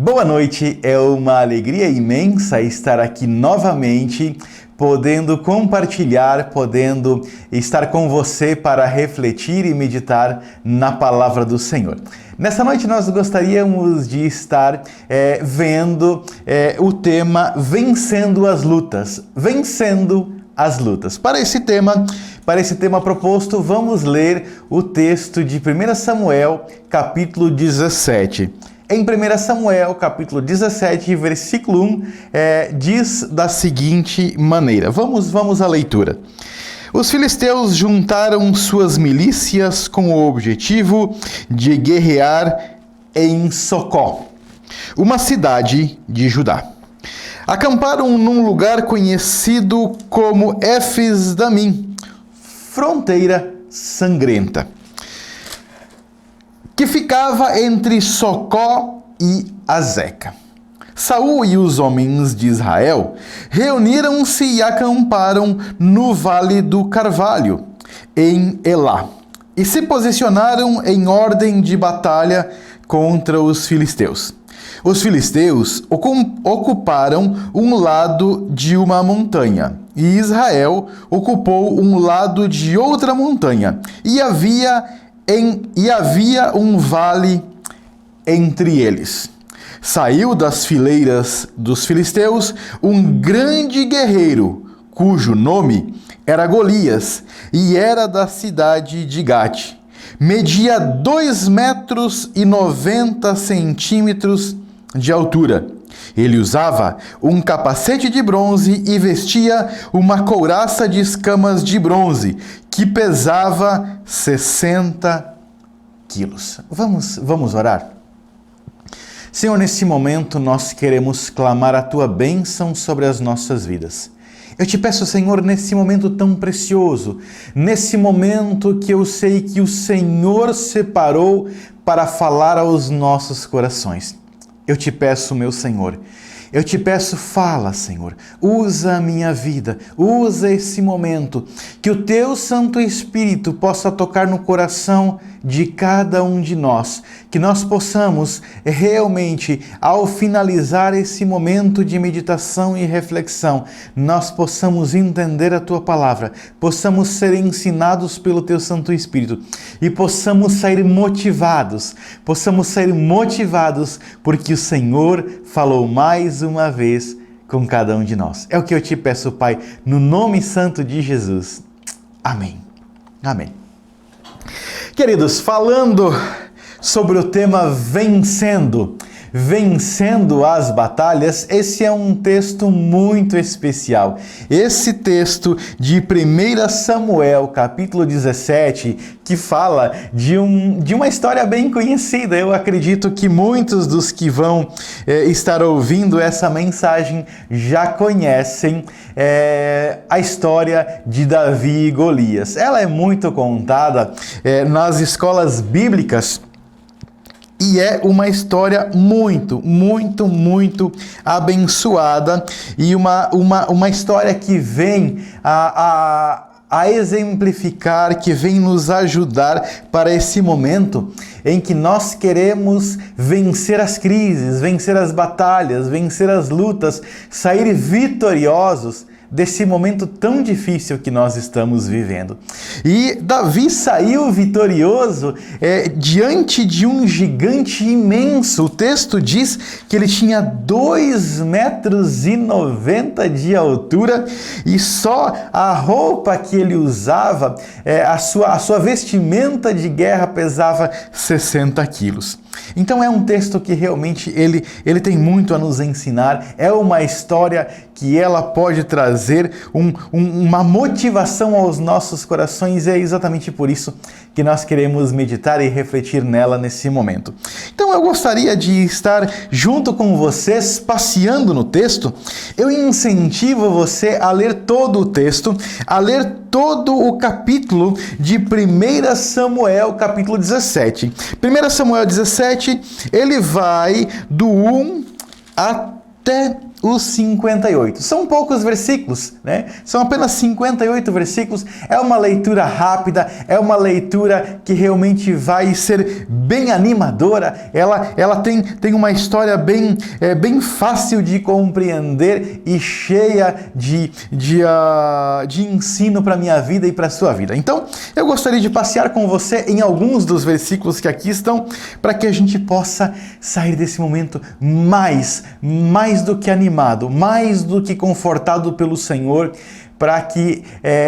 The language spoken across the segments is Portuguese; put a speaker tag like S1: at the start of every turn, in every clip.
S1: Boa noite, é uma alegria imensa estar aqui novamente, podendo compartilhar, podendo estar com você para refletir e meditar na palavra do Senhor. Nessa noite nós gostaríamos de estar vendo o tema Vencendo as Lutas. Vencendo as Lutas. Para esse tema proposto, vamos ler o texto de 1 Samuel, capítulo 17. Em 1 Samuel, capítulo 17, versículo 1, diz da seguinte maneira. Vamos à leitura. Os filisteus juntaram suas milícias com o objetivo de guerrear em Socó, uma cidade de Judá. Acamparam num lugar conhecido como Éfes-Damim, fronteira sangrenta, que ficava entre Socó e Azeca. Saul e os homens de Israel reuniram-se e acamparam no Vale do Carvalho, em Elá, e se posicionaram em ordem de batalha contra os filisteus. Os filisteus ocuparam um lado de uma montanha, e Israel ocupou um lado de outra montanha, e havia um vale entre eles. Saiu das fileiras dos filisteus um grande guerreiro, cujo nome era Golias, e era da cidade de Gate. Media 2,90 metros de altura. Ele usava um capacete de bronze e vestia uma couraça de escamas de bronze, que pesava 60 quilos. Vamos orar? Senhor, nesse momento nós queremos clamar a Tua bênção sobre as nossas vidas. Eu te peço, Senhor, nesse momento tão precioso, nesse momento que eu sei que o Senhor separou para falar aos nossos corações. Eu te peço, meu Senhor, eu te peço, fala, Senhor, usa a minha vida, usa esse momento, que o Teu Santo Espírito possa tocar no coração de cada um de nós, que nós possamos realmente, ao finalizar esse momento de meditação e reflexão, nós possamos entender a Tua palavra, possamos ser ensinados pelo Teu Santo Espírito e possamos sair motivados porque o Senhor falou mais uma vez com cada um de nós. É o que eu te peço, Pai, no nome santo de Jesus. Amém. Amém. Queridos, falando sobre o tema vencendo as batalhas, esse é um texto muito especial. Esse texto de 1 Samuel, capítulo 17, que fala de uma história bem conhecida. Eu acredito que muitos dos que vão estar ouvindo essa mensagem já conhecem a história de Davi e Golias. Ela é muito contada nas escolas bíblicas. E é uma história muito abençoada e uma história que vem a exemplificar, que vem nos ajudar para esse momento em que nós queremos vencer as crises, vencer as batalhas, vencer as lutas, sair vitoriosos desse momento tão difícil que nós estamos vivendo. E Davi saiu vitorioso diante de um gigante imenso. O texto diz que ele tinha 2,90 metros de altura e só a roupa que ele usava, a sua vestimenta de guerra pesava 60 quilos. Então é um texto que realmente ele tem muito a nos ensinar, é uma história que ela pode trazer uma motivação aos nossos corações, e é exatamente por isso que nós queremos meditar e refletir nela nesse momento. Então eu gostaria de estar junto com vocês, passeando no texto. Eu incentivo você a ler todo o texto, a ler todo o capítulo de 1 Samuel, capítulo 17. 1 Samuel 17, ele vai do 1 até os 58. São poucos versículos, né? São apenas 58 versículos. É uma leitura rápida, é uma leitura que realmente vai ser bem animadora. Ela tem uma história bem fácil de compreender e cheia de ensino para a minha vida e para a sua vida. Então, eu gostaria de passear com você em alguns dos versículos que aqui estão, para que a gente possa sair desse momento mais do que animado, mais do que confortado pelo Senhor, para que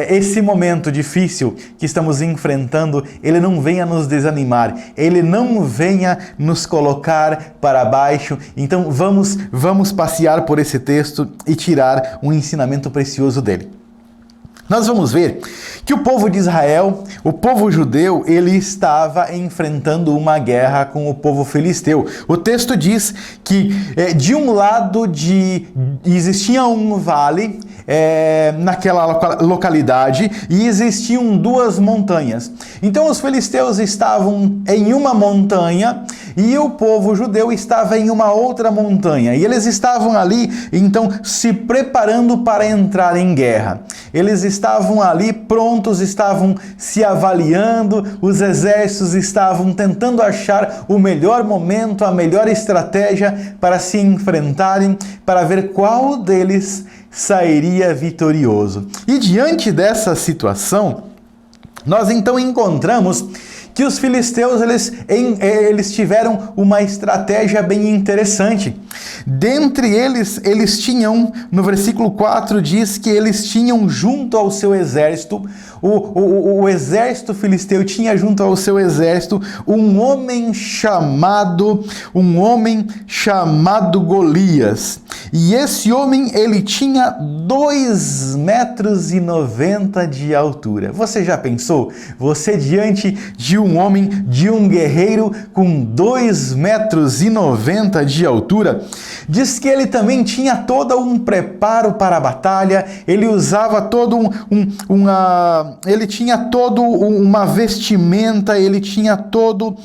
S1: esse momento difícil que estamos enfrentando, ele não venha nos desanimar, ele não venha nos colocar para baixo. Então vamos passear por esse texto e tirar um ensinamento precioso dele. Nós vamos ver que o povo de Israel, o povo judeu, ele estava enfrentando uma guerra com o povo filisteu. O texto diz que de um lado existia um vale naquela localidade e existiam duas montanhas. Então os filisteus estavam em uma montanha e o povo judeu estava em uma outra montanha. E eles estavam ali, então, se preparando para entrar em guerra. Eles estavam ali prontos, estavam se avaliando, os exércitos estavam tentando achar o melhor momento, a melhor estratégia para se enfrentarem, para ver qual deles sairia vitorioso. E diante dessa situação, nós então encontramos que os filisteus eles tiveram uma estratégia bem interessante. Dentre eles tinham, no versículo 4 diz que eles tinham junto ao seu exército, o exército filisteu tinha junto ao seu exército um homem chamado Golias. E esse homem, ele tinha 2,90 metros de altura. Você já pensou? Você diante de um homem, de um guerreiro com 2,90 metros de altura? Diz que ele também tinha todo um preparo para a batalha, ele usava todo ele tinha todo uma vestimenta, ele tinha todo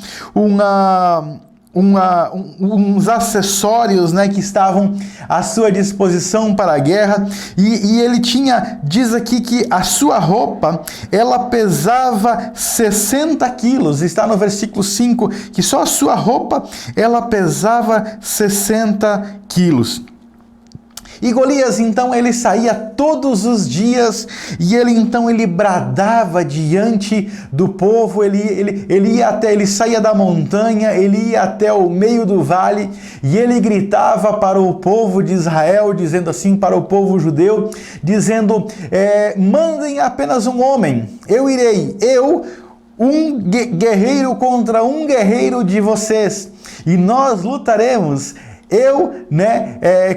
S1: uns acessórios, né, que estavam à sua disposição para a guerra, e ele tinha, diz aqui que a sua roupa, ela pesava 60 quilos, está no versículo 5, que só a sua roupa, ela pesava 60 quilos. E Golias, então, ele saía todos os dias e ele bradava diante do povo, ele saía da montanha, ele ia até o meio do vale e ele gritava para o povo de Israel, dizendo assim, para o povo judeu, dizendo, mandem apenas um homem, eu irei, um guerreiro contra um guerreiro de vocês, e nós lutaremos.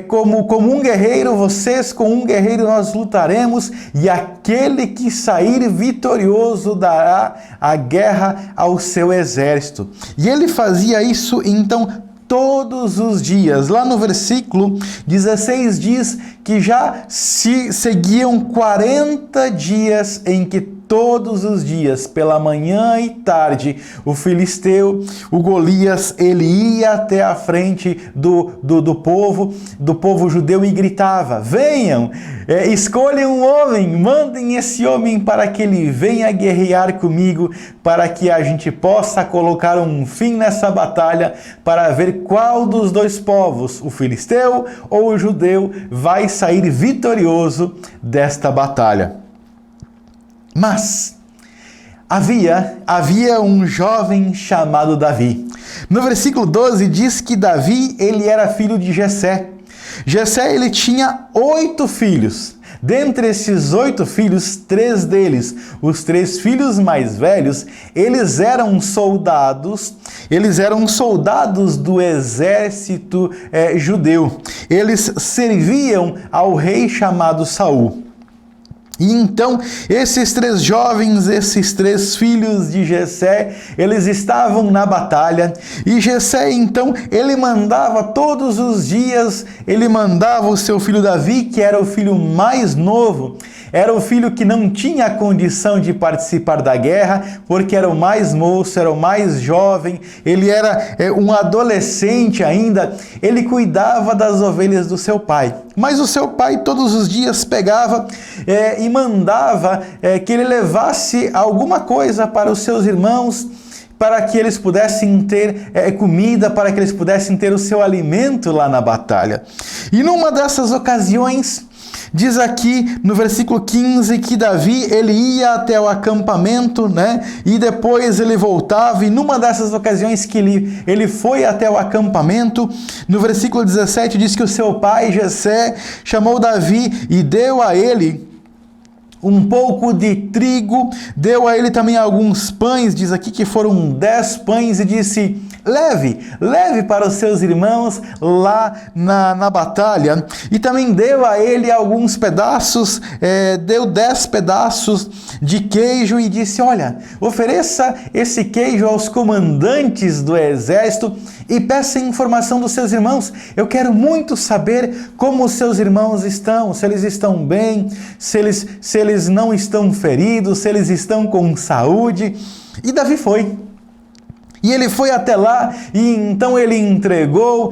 S1: Como um guerreiro, vocês com um guerreiro nós lutaremos, e aquele que sair vitorioso dará a guerra ao seu exército. E ele fazia isso então todos os dias. Lá no versículo 16 diz que já se seguiam 40 dias em que todos os dias, pela manhã e tarde, o filisteu, o Golias, ele ia até a frente do povo judeu e gritava, venham, escolham um homem, mandem esse homem para que ele venha guerrear comigo, para que a gente possa colocar um fim nessa batalha, para ver qual dos dois povos, o filisteu ou o judeu, vai sair vitorioso desta batalha. Mas havia um jovem chamado Davi. No versículo 12 diz que Davi, ele era filho de Jessé. Jessé, ele tinha 8 filhos. Dentre esses 8 filhos, 3 deles, os 3 filhos mais velhos, eles eram soldados do exército judeu. Eles serviam ao rei chamado Saul. E então, esses 3 jovens, esses 3 filhos de Jessé, eles estavam na batalha, e Jessé, então, ele mandava todos os dias, ele mandava o seu filho Davi, que era o filho mais novo, era o filho que não tinha condição de participar da guerra, porque era o mais moço, era o mais jovem, ele era um adolescente ainda, ele cuidava das ovelhas do seu pai. Mas o seu pai todos os dias pegava e mandava que ele levasse alguma coisa para os seus irmãos, para que eles pudessem ter comida, para que eles pudessem ter o seu alimento lá na batalha. E numa dessas ocasiões, diz aqui no versículo 15 que Davi, ele ia até o acampamento, né? E depois ele voltava, e numa dessas ocasiões que ele foi até o acampamento, no versículo 17 diz que o seu pai, Jessé, chamou Davi e deu a ele um pouco de trigo, deu a ele também alguns pães, diz aqui que foram 10 pães, e disse: leve para os seus irmãos lá na batalha. E também deu a ele alguns pedaços, deu 10 pedaços de queijo e disse: olha, ofereça esse queijo aos comandantes do exército e peça informação dos seus irmãos. Eu quero muito saber como os seus irmãos estão, se eles estão bem, se eles não estão feridos, se eles estão com saúde. E Davi foi. E ele foi até lá, e então ele entregou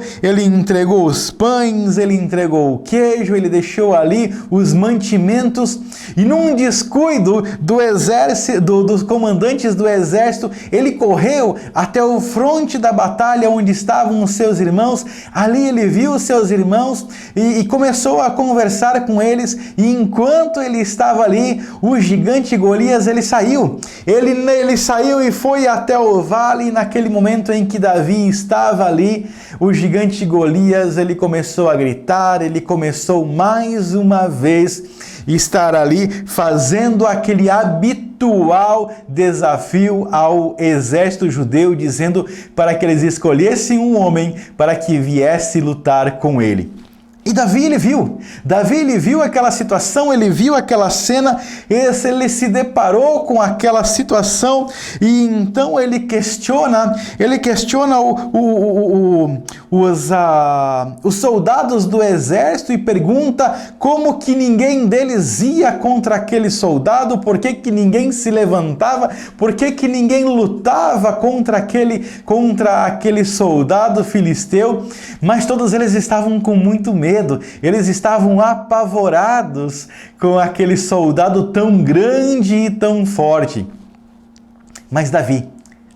S1: os pães, ele entregou o queijo, ele deixou ali os mantimentos, e num descuido do exército, dos comandantes do exército, ele correu até o fronte da batalha onde estavam os seus irmãos. Ali ele viu os seus irmãos e começou a conversar com eles, e enquanto ele estava ali, o gigante Golias, ele saiu. Ele saiu e foi até o vale. Naquele momento em que Davi estava ali, o gigante Golias, ele começou a gritar, ele começou mais uma vez a estar ali fazendo aquele habitual desafio ao exército judeu, dizendo para que eles escolhessem um homem para que viesse lutar com ele. E Davi ele viu aquela situação, ele viu aquela cena, ele se deparou com aquela situação, e então ele questiona os soldados do exército e pergunta como que ninguém deles ia contra aquele soldado, por que que ninguém se levantava, por que que ninguém lutava contra aquele soldado filisteu. Mas todos eles estavam com muito medo. Eles estavam apavorados com aquele soldado tão grande e tão forte. Mas Davi,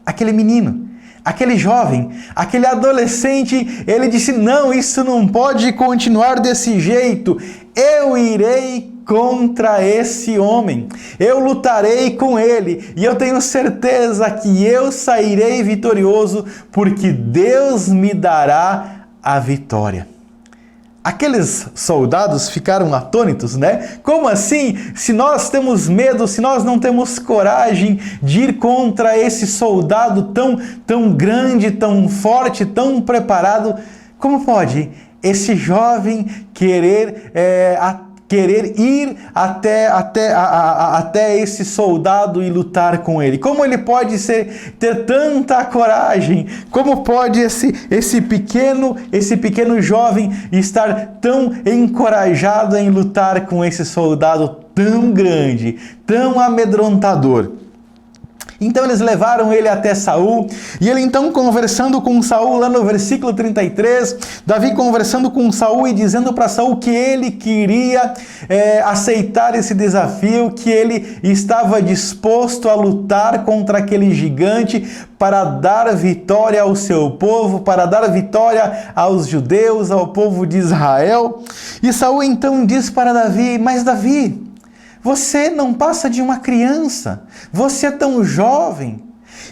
S1: aquele menino, aquele jovem, aquele adolescente, ele disse: não, isso não pode continuar desse jeito. Eu irei contra esse homem, eu lutarei com ele, e eu tenho certeza que eu sairei vitorioso, porque Deus me dará a vitória. Aqueles soldados ficaram atônitos, né? Como assim? Se nós temos medo, se nós não temos coragem de ir contra esse soldado tão grande, tão forte, tão preparado, como pode esse jovem querer ir até esse soldado e lutar com ele? Como ele pode ter tanta coragem? Como pode esse pequeno jovem estar tão encorajado em lutar com esse soldado tão grande, tão amedrontador? Então eles levaram ele até Saul, e ele então conversando com Saul, lá no versículo 33, Davi conversando com Saul e dizendo para Saul que ele queria aceitar esse desafio, que ele estava disposto a lutar contra aquele gigante para dar vitória ao seu povo, para dar vitória aos judeus, ao povo de Israel. E Saul então diz para Davi: mas Davi, você não passa de uma criança, você é tão jovem.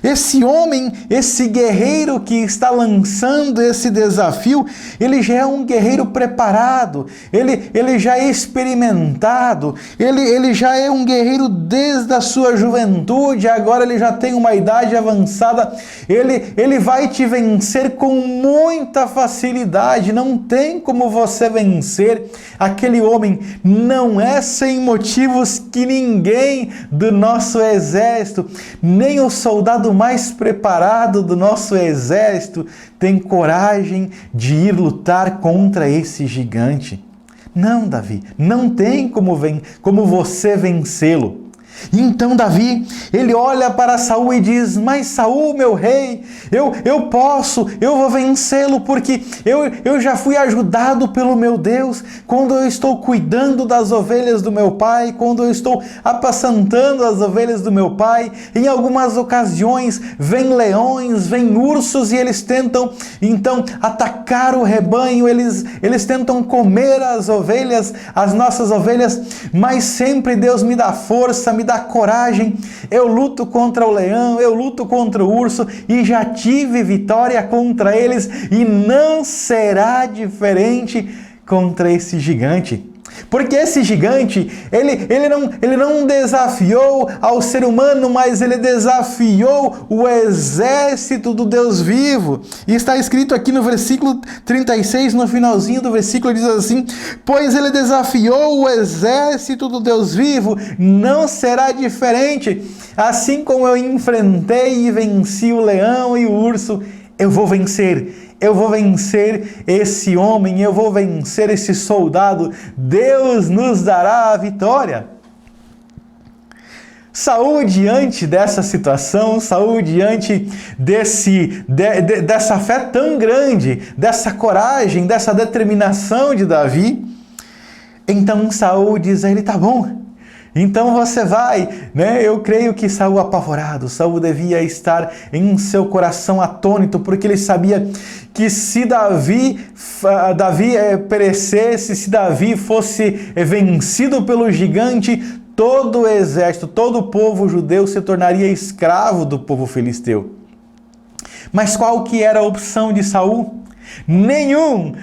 S1: Esse homem, esse guerreiro que está lançando esse desafio, ele já é um guerreiro preparado, ele já é experimentado, ele já é um guerreiro desde a sua juventude, agora ele já tem uma idade avançada, ele vai te vencer com muita facilidade, não tem como você vencer aquele homem. Não é sem motivos que ninguém do nosso exército, nem o soldado mais preparado do nosso exército tem coragem de ir lutar contra esse gigante. Não, Davi, não tem como você vencê-lo. Então Davi, ele olha para Saul e diz: mas Saul, meu rei, eu vou vencê-lo, porque eu já fui ajudado pelo meu Deus, quando eu estou cuidando das ovelhas do meu pai, quando eu estou apacentando as ovelhas do meu pai. Em algumas ocasiões, vem leões, vem ursos, e eles tentam, então, atacar o rebanho, eles tentam comer as ovelhas, as nossas ovelhas, mas sempre Deus me dá força, me dá coragem. Eu luto contra o leão, eu luto contra o urso e já tive vitória contra eles, e não será diferente contra esse gigante. Porque esse gigante, ele não desafiou ao ser humano, mas ele desafiou o exército do Deus vivo. E está escrito aqui no versículo 36, no finalzinho do versículo, diz assim: pois ele desafiou o exército do Deus vivo, não será diferente. Assim como eu enfrentei e venci o leão e o urso, eu vou vencer. Eu vou vencer esse homem, eu vou vencer esse soldado. Deus nos dará a vitória. Saul, diante dessa situação, Saul, diante dessa fé tão grande, dessa coragem, dessa determinação de Davi, então Saul diz a ele: tá bom, então você vai, né? Eu creio que Saul, apavorado, Saul devia estar em seu coração atônito, porque ele sabia que se Davi perecesse, se Davi fosse vencido pelo gigante, todo o exército, todo o povo judeu se tornaria escravo do povo filisteu. Mas qual que era a opção de Saul? Nenhum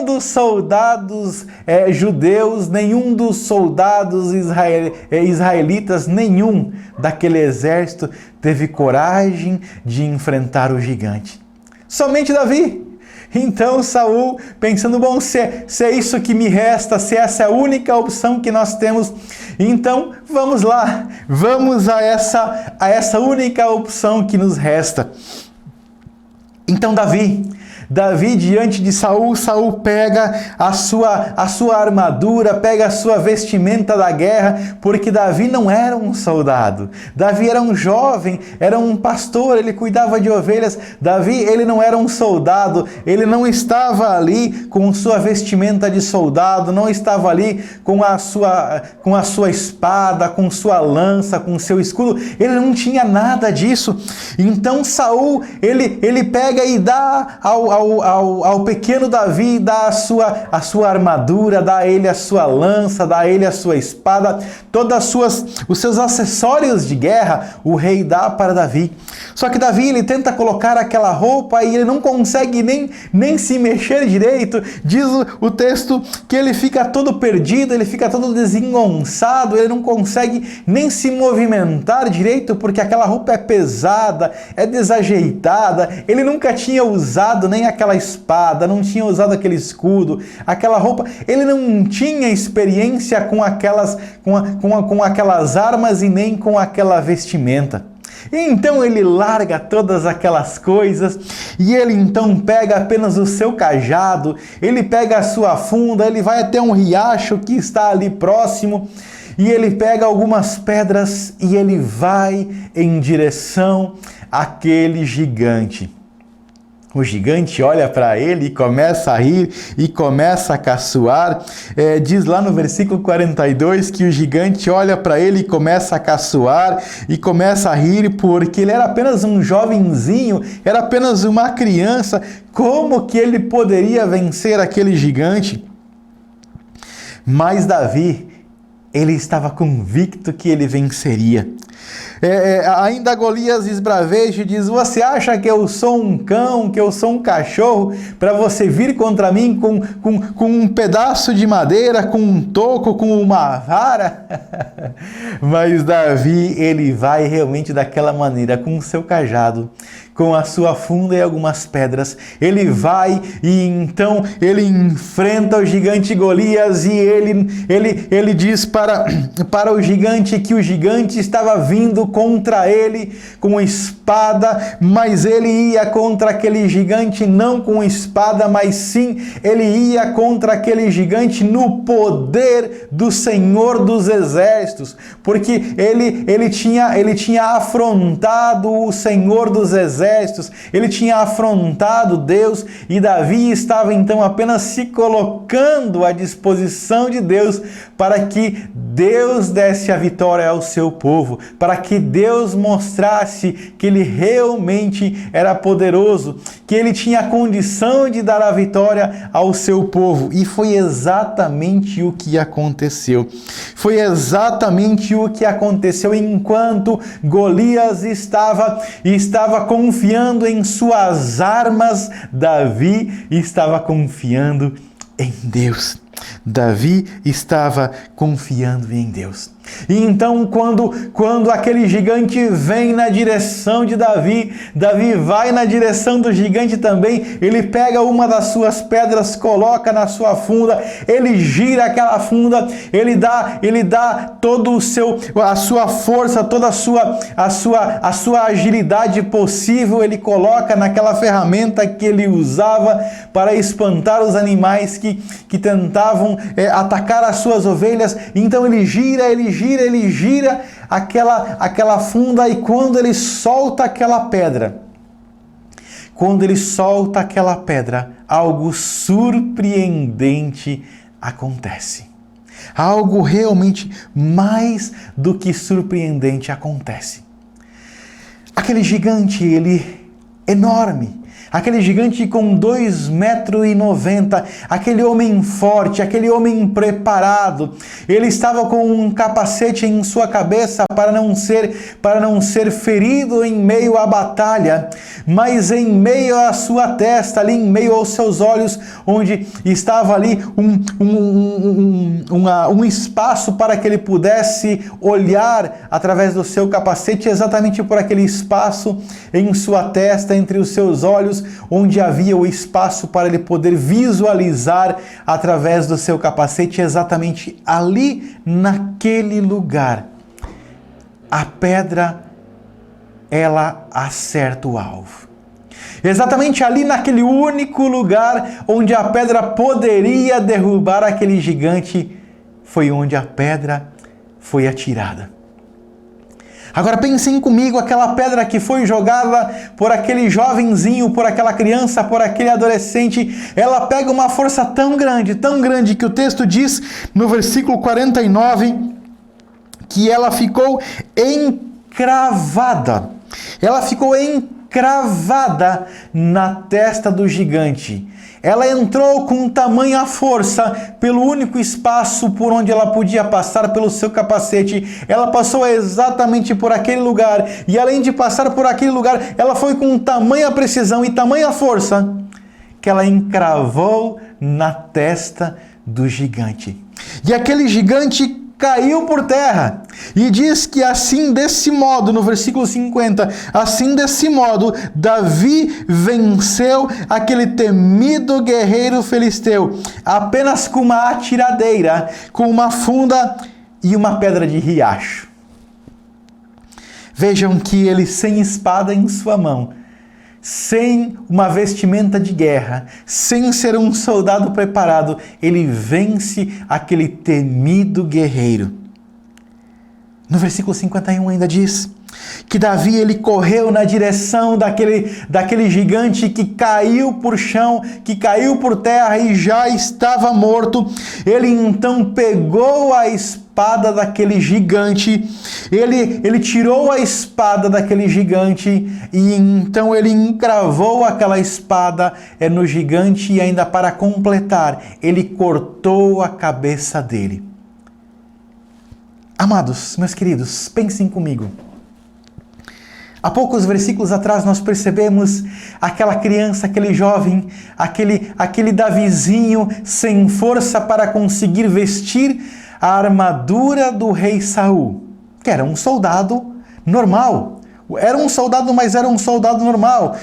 S1: dos soldados judeus, nenhum dos soldados israelitas, nenhum daquele exército teve coragem de enfrentar o gigante. Somente Davi. Então Saul, pensando: bom, se é isso que me resta, se essa é a única opção que nós temos, então vamos lá, vamos a essa única opção que nos resta. Então Davi, diante de Saul, Saul pega a sua armadura, pega a sua vestimenta da guerra, porque Davi não era um soldado. Davi era um jovem, era um pastor, ele cuidava de ovelhas. Davi, ele não era um soldado, ele não estava ali com sua vestimenta de soldado, não estava ali com a sua espada, com sua lança, com seu escudo. Ele não tinha nada disso. Então Saul, ele pega e dá ao pequeno Davi, dá a sua armadura, dá a ele a sua lança, dá a ele a sua espada, todos os seus acessórios de guerra, o rei dá para Davi. Só que Davi, ele tenta colocar aquela roupa e ele não consegue nem se mexer direito. Diz o texto que ele fica todo perdido, ele fica todo desengonçado, ele não consegue nem se movimentar direito, porque aquela roupa é pesada, é desajeitada, ele nunca tinha usado nem aquela espada, não tinha usado aquele escudo, aquela roupa, ele não tinha experiência com aquelas armas e nem com aquela vestimenta. Então ele larga todas aquelas coisas e ele então pega apenas o seu cajado, ele pega a sua funda, ele vai até um riacho que está ali próximo e ele pega algumas pedras e ele vai em direção àquele gigante. O gigante olha para ele e começa a rir e começa a caçoar. Diz lá no versículo 42 que o gigante olha para ele e começa a caçoar e começa a rir, porque ele era apenas um jovenzinho, era apenas uma criança. Como que ele poderia vencer aquele gigante? Mas Davi, ele estava convicto que ele venceria. Ainda Golias esbraveja e diz: você acha que eu sou um cão, que eu sou um cachorro, para você vir contra mim com um pedaço de madeira, com um toco, com uma vara? Mas Davi, ele vai realmente daquela maneira, com o seu cajado, com a sua funda e algumas pedras. Ele vai e então ele enfrenta o gigante Golias e ele diz para o gigante que o gigante estava vindo contra ele com espada, mas ele ia contra aquele gigante não com espada, mas sim ele ia contra aquele gigante no poder do Senhor dos Exércitos, porque ele tinha afrontado o Senhor dos Exércitos, ele tinha afrontado Deus, e Davi estava então apenas se colocando à disposição de Deus para que Deus desse a vitória ao seu povo, para que Deus mostrasse que ele realmente era poderoso, que ele tinha a condição de dar a vitória ao seu povo. E foi exatamente o que aconteceu. Foi exatamente o que aconteceu enquanto Golias estava confiando em suas armas, Davi estava confiando em Deus. Davi estava confiando em Deus. E então, quando aquele gigante vem na direção de Davi, Davi vai na direção do gigante também, ele pega uma das suas pedras, coloca na sua funda, ele gira aquela funda, ele dá todo a sua força, toda a sua agilidade possível, ele coloca naquela ferramenta que ele usava para espantar os animais que tentavam atacar as suas ovelhas. Então ele gira aquela funda, e quando ele solta aquela pedra, algo surpreendente acontece. Algo realmente mais do que surpreendente acontece. Aquele gigante, ele enorme, aquele gigante com 2,90 metros, aquele homem forte, aquele homem preparado, ele estava com um capacete em sua cabeça para não ser ferido em meio à batalha, mas em meio à sua testa, ali em meio aos seus olhos, onde estava ali um espaço para que ele pudesse olhar através do seu capacete, exatamente por aquele espaço em sua testa, entre os seus olhos, onde havia o espaço para ele poder visualizar através do seu capacete, exatamente ali naquele lugar. A pedra, ela acerta o alvo. Exatamente ali naquele único lugar onde a pedra poderia derrubar aquele gigante, foi onde a pedra foi atirada. Agora pensem comigo, aquela pedra que foi jogada por aquele jovenzinho, por aquela criança, por aquele adolescente, ela pega uma força tão grande que o texto diz no versículo 49 que ela ficou encravada. Ela ficou encravada na testa do gigante. Ela entrou com tamanha força pelo único espaço por onde ela podia passar, pelo seu capacete. Ela passou exatamente por aquele lugar. E além de passar por aquele lugar, ela foi com tamanha precisão e tamanha força que ela encravou na testa do gigante. E aquele gigante caiu por terra. E diz que assim desse modo, no versículo 50, assim desse modo, Davi venceu aquele temido guerreiro filisteu, apenas com uma atiradeira, com uma funda e uma pedra de riacho. Vejam que ele, sem espada em sua mão, sem uma vestimenta de guerra, sem ser um soldado preparado, ele vence aquele temido guerreiro. No versículo 51 ainda diz que Davi, ele correu na direção daquele gigante que caiu por chão, que caiu por terra e já estava morto. Ele então pegou a espada daquele gigante, ele tirou a espada daquele gigante e então ele encravou aquela espada no gigante e ainda para completar, ele cortou a cabeça dele. Amados, meus queridos, pensem comigo. Há poucos versículos atrás nós percebemos aquela criança, aquele jovem, aquele Davizinho sem força para conseguir vestir a armadura do rei Saul, que era um soldado normal, Era um soldado, mas era um soldado normal.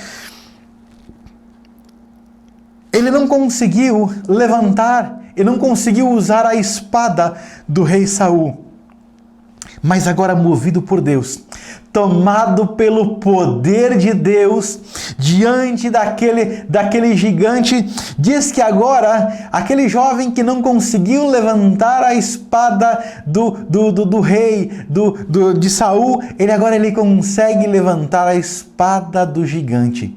S1: Ele não conseguiu levantar, ele não conseguiu usar a espada do rei Saul. Mas agora, movido por Deus, tomado pelo poder de Deus, diante daquele gigante, diz que agora, aquele jovem que não conseguiu levantar a espada do rei, de Saul, ele consegue levantar a espada do gigante.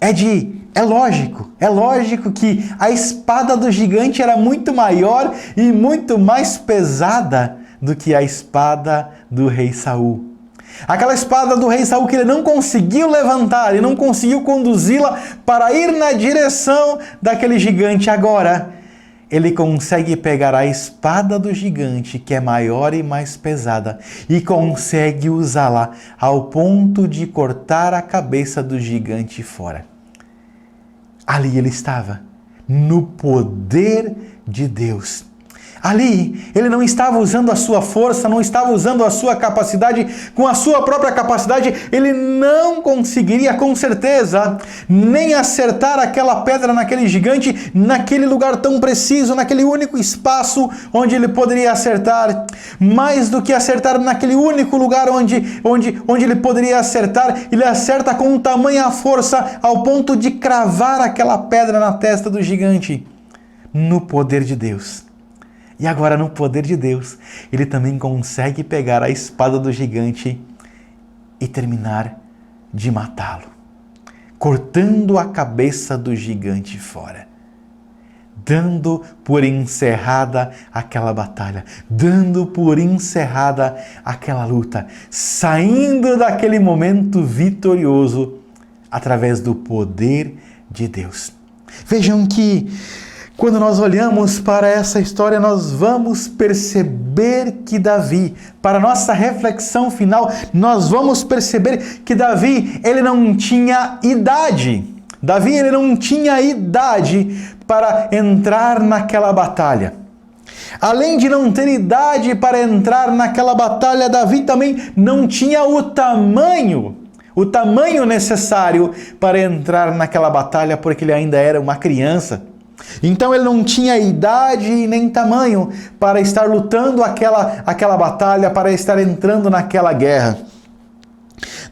S1: É lógico que a espada do gigante era muito maior e muito mais pesada do que a espada do rei Saul. Aquela espada do rei Saul que ele não conseguiu levantar, ele não conseguiu conduzi-la para ir na direção daquele gigante. Agora, ele consegue pegar a espada do gigante, que é maior e mais pesada, e consegue usá-la ao ponto de cortar a cabeça do gigante fora. Ali ele estava, no poder de Deus. Ali, ele não estava usando a sua força, não estava usando a sua capacidade. Com a sua própria capacidade, ele não conseguiria, com certeza, nem acertar aquela pedra naquele gigante, naquele lugar tão preciso, naquele único espaço onde ele poderia acertar. Mais do que acertar naquele único lugar onde ele poderia acertar, ele acerta com tamanha força ao ponto de cravar aquela pedra na testa do gigante. No poder de Deus. E agora, no poder de Deus, ele também consegue pegar a espada do gigante e terminar de matá-lo, cortando a cabeça do gigante fora, dando por encerrada aquela batalha, dando por encerrada aquela luta, saindo daquele momento vitorioso através do poder de Deus. Vejam que quando nós olhamos para essa história, nós vamos perceber que Davi, para nossa reflexão final, nós vamos perceber que Davi, ele não tinha idade. Davi, ele não tinha idade para entrar naquela batalha. Além de não ter idade para entrar naquela batalha, Davi também não tinha o tamanho necessário para entrar naquela batalha, porque ele ainda era uma criança. Então ele não tinha idade e nem tamanho para estar lutando aquela batalha, para estar entrando naquela guerra.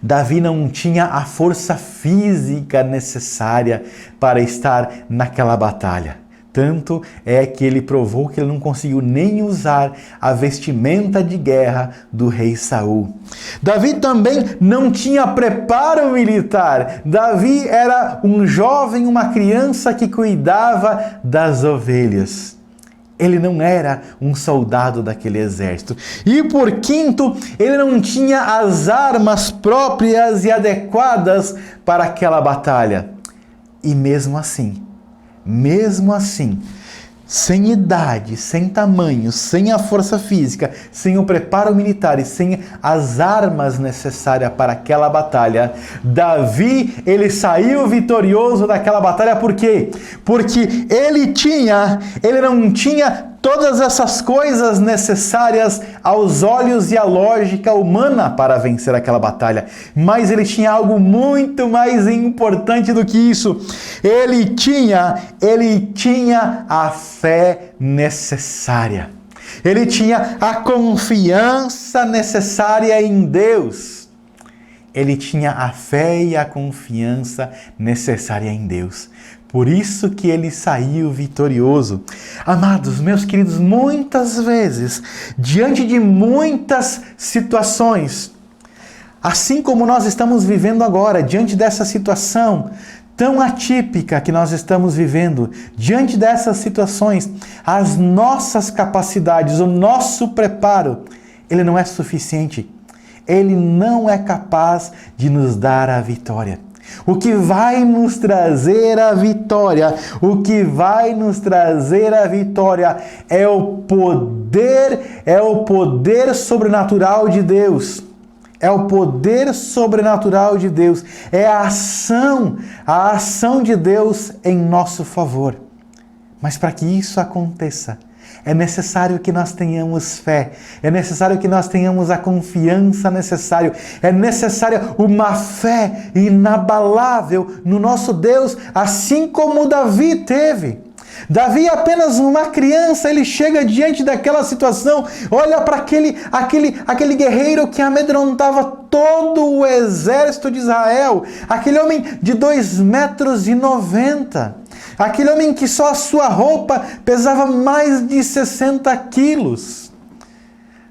S1: Davi não tinha a força física necessária para estar naquela batalha. Tanto é que ele provou que ele não conseguiu nem usar a vestimenta de guerra do rei Saul. Davi também não tinha preparo militar. Davi era um jovem, uma criança que cuidava das ovelhas. Ele não era um soldado daquele exército. E por quinto, ele não tinha as armas próprias e adequadas para aquela batalha. E mesmo assim, sem idade, sem tamanho, sem a força física, sem o preparo militar e sem as armas necessárias para aquela batalha, Davi, ele saiu vitorioso daquela batalha. Por quê? Porque ele não tinha todas essas coisas necessárias aos olhos e à lógica humana para vencer aquela batalha. Mas ele tinha algo muito mais importante do que isso. Ele tinha a fé necessária. Ele tinha a confiança necessária em Deus. Ele tinha a fé e a confiança necessária em Deus. Por isso que ele saiu vitorioso. Amados, meus queridos, muitas vezes, diante de muitas situações, assim como nós estamos vivendo agora, diante dessa situação tão atípica que nós estamos vivendo, diante dessas situações, as nossas capacidades, o nosso preparo, ele não é suficiente. Ele não é capaz de nos dar a vitória. O que vai nos trazer a vitória, é o poder sobrenatural de Deus. É o poder sobrenatural de Deus. É a ação de Deus em nosso favor. Mas para que isso aconteça, É necessário que nós tenhamos fé, é necessário que nós tenhamos a confiança necessária, é necessária uma fé inabalável no nosso Deus, assim como Davi teve. Davi, apenas uma criança, ele chega diante daquela situação, olha para aquele guerreiro que amedrontava todo o exército de Israel, aquele homem de 2,90 metros, aquele homem que só a sua roupa pesava mais de 60 quilos.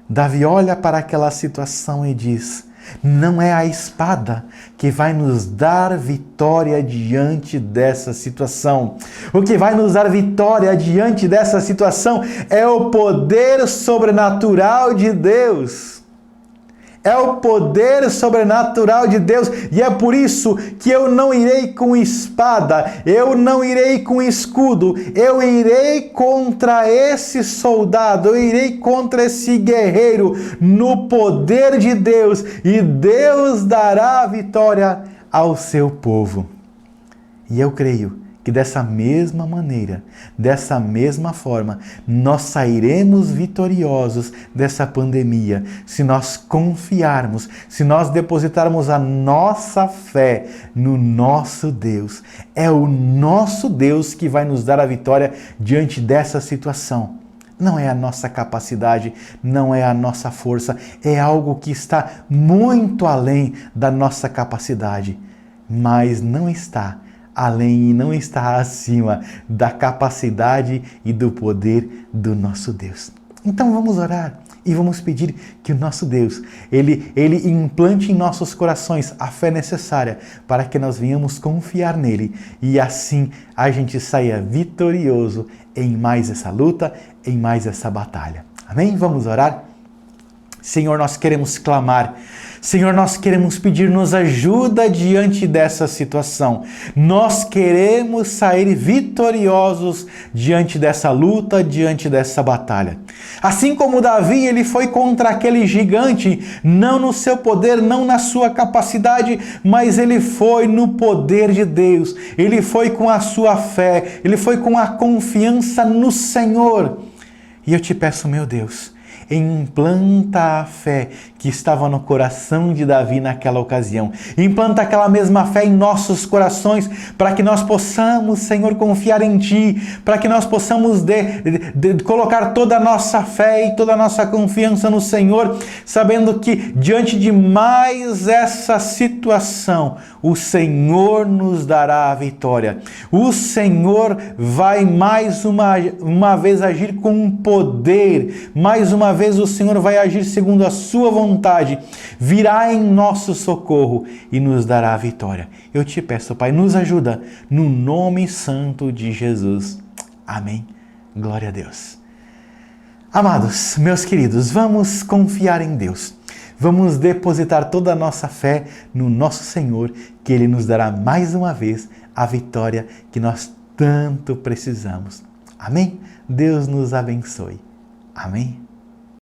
S1: Davi olha para aquela situação e diz: não é a espada que vai nos dar vitória diante dessa situação. O que vai nos dar vitória diante dessa situação é o poder sobrenatural de Deus. É o poder sobrenatural de Deus, e é por isso que eu não irei com espada, eu não irei com escudo, eu irei contra esse soldado, eu irei contra esse guerreiro no poder de Deus, e Deus dará a vitória ao seu povo. E eu creio que dessa mesma maneira, dessa mesma forma, nós sairemos vitoriosos dessa pandemia, se nós confiarmos, se nós depositarmos a nossa fé no nosso Deus. É o nosso Deus que vai nos dar a vitória diante dessa situação. Não é a nossa capacidade, não é a nossa força, é algo que está muito além da nossa capacidade, mas não está além e não está acima da capacidade e do poder do nosso Deus. Então vamos orar e vamos pedir que o nosso Deus, Ele implante em nossos corações a fé necessária para que nós venhamos confiar nele e assim a gente saia vitorioso em mais essa luta, em mais essa batalha. Amém? Vamos orar? Senhor, nós queremos clamar. Senhor, nós queremos pedir-nos ajuda diante dessa situação. Nós queremos sair vitoriosos diante dessa luta, diante dessa batalha. Assim como Davi, ele foi contra aquele gigante, não no seu poder, não na sua capacidade, mas ele foi no poder de Deus. Ele foi com a sua fé, ele foi com a confiança no Senhor. E eu te peço, meu Deus, implanta a fé que estava no coração de Davi naquela ocasião. Implanta aquela mesma fé em nossos corações, para que nós possamos, Senhor, confiar em Ti, para que nós possamos colocar toda a nossa fé e toda a nossa confiança no Senhor, sabendo que diante de mais essa situação, o Senhor nos dará a vitória. O Senhor vai mais uma vez agir com poder, mais uma vez o Senhor vai agir segundo a sua vontade, virá em nosso socorro e nos dará a vitória. Eu te peço, Pai, nos ajuda no nome santo de Jesus. Amém. Glória a Deus. Amados, meus queridos, vamos confiar em Deus. Vamos depositar toda a nossa fé no nosso Senhor, que Ele nos dará mais uma vez a vitória que nós tanto precisamos. Amém? Deus nos abençoe. Amém?